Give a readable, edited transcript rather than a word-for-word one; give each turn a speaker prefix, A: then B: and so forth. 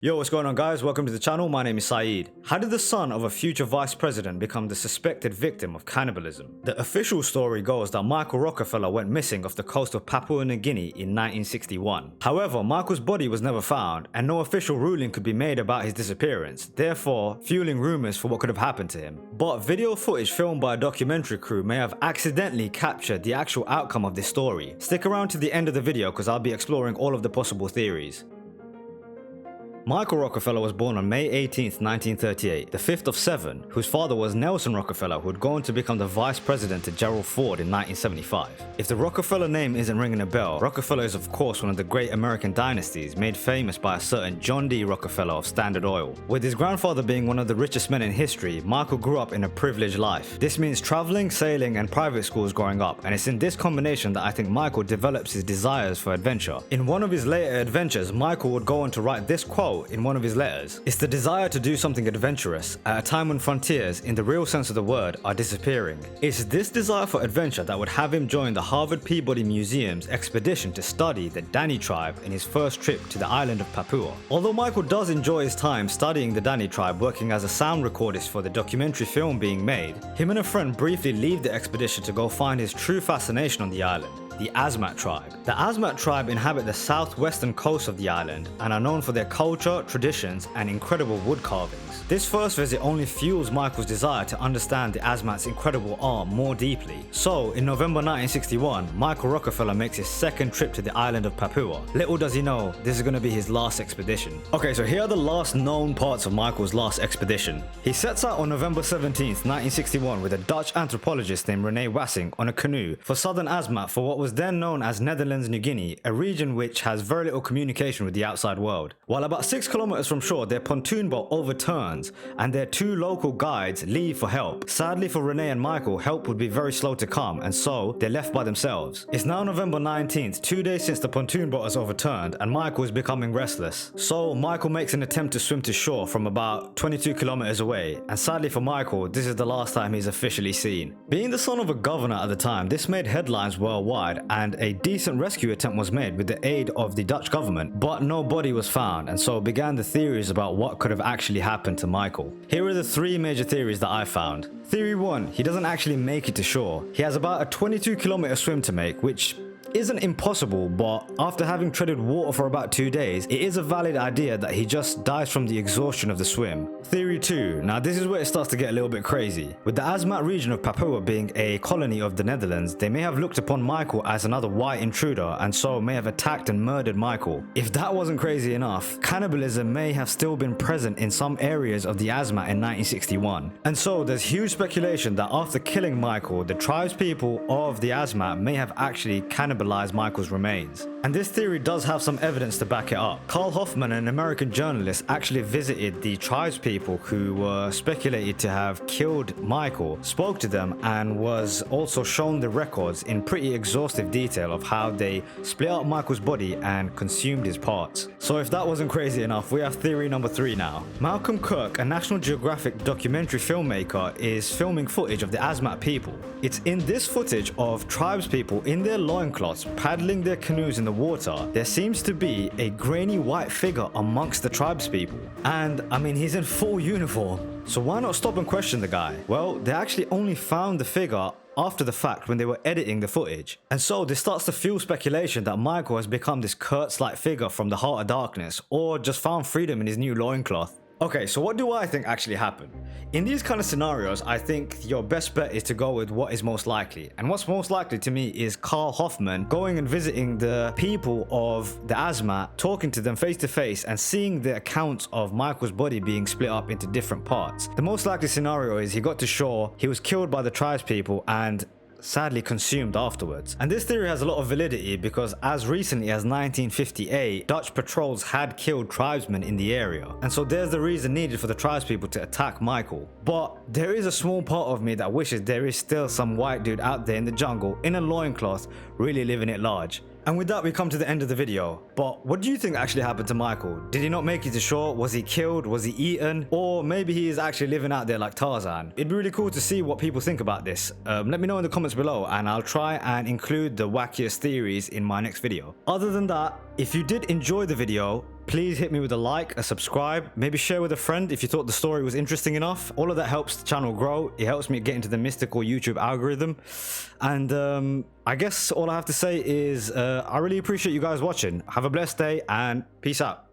A: Yo, what's going on guys? Welcome to the channel. My name is Saeed. How did the son of a future vice president become the suspected victim of cannibalism? The official story goes that Michael Rockefeller went missing off the coast of Papua New Guinea in 1961. However, Michael's body was never found and no official ruling could be made about his disappearance, therefore fueling rumors for what could have happened to him. But video footage filmed by a documentary crew may have accidentally captured the actual outcome of this story. Stick around to the end of the video because I'll be exploring all of the possible theories. Michael Rockefeller was born on May 18, 1938, the fifth of seven, whose father was Nelson Rockefeller, who would go on to become the vice president to Gerald Ford in 1975. If the Rockefeller name isn't ringing a bell, Rockefeller is of course one of the great American dynasties made famous by a certain John D. Rockefeller of Standard Oil. With his grandfather being one of the richest men in history, Michael grew up in a privileged life. This means traveling, sailing, and private schools growing up, and it's in this combination that I think Michael develops his desires for adventure. In one of his later adventures, Michael would go on to write this quote in one of his letters: "It's the desire to do something adventurous at a time when frontiers, in the real sense of the word, are disappearing." It's this desire for adventure that would have him join the Harvard Peabody Museum's expedition to study the Dani tribe in his first trip to the island of Papua. Although Michael does enjoy his time studying the Dani tribe, working as a sound recordist for the documentary film being made, him and a friend briefly leave the expedition to go find his true fascination on the island: the Asmat tribe. The Asmat tribe inhabit the southwestern coast of the island and are known for their culture, traditions, and incredible wood carvings. This first visit only fuels Michael's desire to understand the Asmat's incredible art more deeply. So, in November 1961, Michael Rockefeller makes his second trip to the island of Papua. Little does he know, this is going to be his last expedition. Okay, so here are the last known parts of Michael's last expedition. He sets out on November 17th, 1961 with a Dutch anthropologist named Rene Wassing on a canoe for southern Asmat for what was then known as Netherlands New Guinea, a region which has very little communication with the outside world. While about 6 kilometers from shore, their pontoon boat overturns and their two local guides leave for help. Sadly for Rene and Michael, help would be very slow to come, and so they're left by themselves. It's now November 19th, 2 days since the pontoon boat has overturned, and Michael is becoming restless. So Michael makes an attempt to swim to shore from about 22 kilometers away, and sadly for Michael, this is the last time he's officially seen. Being the son of a governor at the time, this made headlines worldwide, and a decent rescue attempt was made with the aid of the Dutch government, but no body was found, and so began the theories about what could have actually happened to Michael. Here are the three major theories that I found. Theory 1, he doesn't actually make it to shore. He has about a 22-kilometer swim to make, which isn't impossible, but after having treaded water for about 2 days, it is a valid idea that he just dies from the exhaustion of the swim. Theory 2, now this is where it starts to get a little bit crazy. With the Asmat region of Papua being a colony of the Netherlands, they may have looked upon Michael as another white intruder and so may have attacked and murdered Michael. If that wasn't crazy enough, cannibalism may have still been present in some areas of the Asmat in 1961. And so there's huge speculation that after killing Michael, the tribespeople of the Asmat may have actually cannibalized Michael's remains. And this theory does have some evidence to back it up. Carl Hoffman, an American journalist, actually visited the tribespeople who were speculated to have killed Michael, spoke to them, and was also shown the records in pretty exhaustive detail of how they split up Michael's body and consumed his parts. So if that wasn't crazy enough, we have theory number 3 now. Malcolm Kirk, a National Geographic documentary filmmaker, is filming footage of the Asmat people. It's in this footage of tribespeople in their loincloths paddling their canoes in the water. There seems to be a grainy white figure amongst the tribespeople. And I mean, he's in full uniform. So why not stop and question the guy? Well, they actually only found the figure after the fact when they were editing the footage. And so this starts to fuel speculation that Michael has become this Kurtz-like figure from the Heart of Darkness, or just found freedom in his new loincloth. Okay, so what do I think actually happened? In these kind of scenarios, I think your best bet is to go with what is most likely. And what's most likely to me is Carl Hoffman going and visiting the people of the Asmat, talking to them face to face and seeing the accounts of Michael's body being split up into different parts. The most likely scenario is he got to shore, he was killed by the tribespeople, and sadly consumed afterwards. And this theory has a lot of validity because as recently as 1958, Dutch patrols had killed tribesmen in the area, and so there's the reason needed for the tribespeople to attack Michael. But there is a small part of me that wishes there is still some white dude out there in the jungle in a loincloth really living it large. And with that, we come to the end of the video. But what do you think actually happened to Michael? Did he not make it to shore? Was he killed? Was he eaten? Or maybe he is actually living out there like Tarzan? It'd be really cool to see what people think about this. Let me know in the comments below and I'll try and include the wackiest theories in my next video. Other than that, if you did enjoy the video, please hit me with a like, a subscribe, maybe share with a friend if you thought the story was interesting enough. All of that helps the channel grow. It helps me get into the mystical YouTube algorithm. And I guess all I have to say is I really appreciate you guys watching. Have a blessed day and peace out.